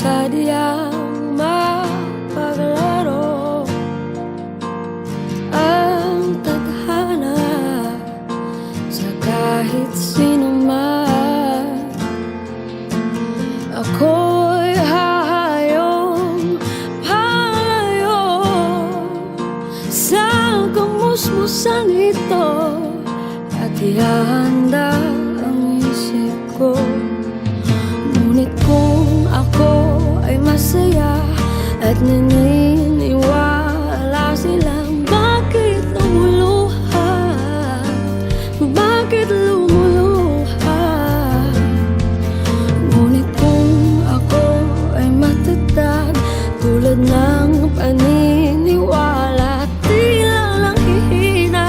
sadyang mapaglaro ang tadhana sa kahit sino man. Ako'y hahayong palayo sa kamusmusan ito at ihahanda ang isip ko. Ngunit kung ako ay masaya at naniniwala silang bakit lumuluha, bakit lumuluha. Ngunit kung ako ay matatag tulad ng paniniwala, tila lang hihina,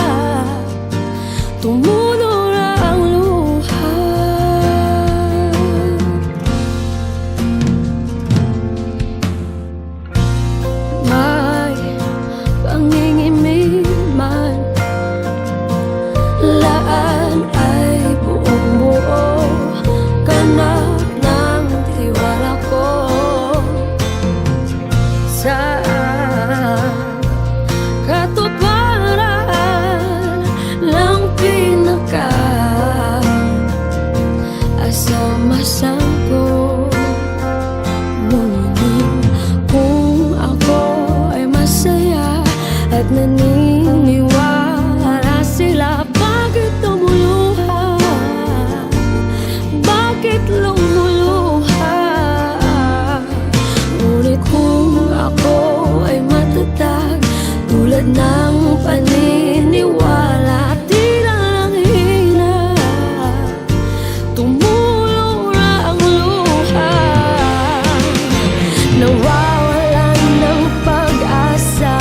tumulo na ang luha. May pangingimig man, laan ay buong buo, ganap ng tiwala ko sa katuparan ng pinaka-asam-asam ko. Ngunit kung ako ay masaya at naniniwala sila, bakit lumuluha, bakit lumuluha. Ngunit kung ako ay matatag tulad ng paniniwala, tila lang hina, tumulo na ang luha. Nawawalan ng pag-asa,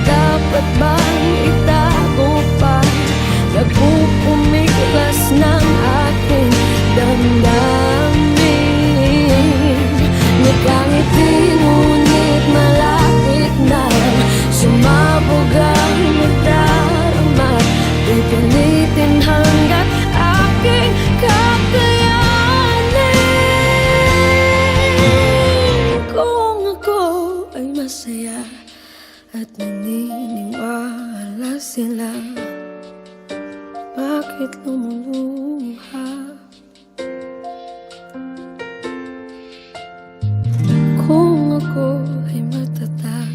dapat bang itago pa? Nagpupumiglas ng aking damdamin. Nagkangiti ngunit malapit na sumabog ang magdarama. Pipilitin hanggat aking kakayanin. Kung ako ay masaya at naniniwala sila, bakit lumuluha? Kung ako ay matatag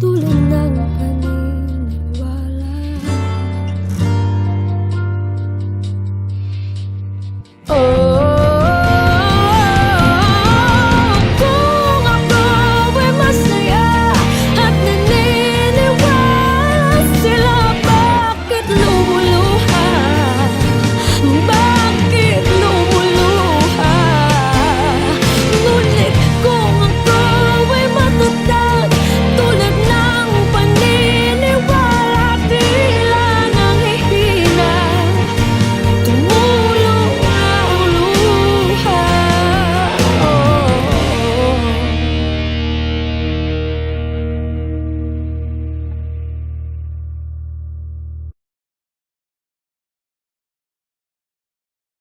tulad ng paniniwala. Oh,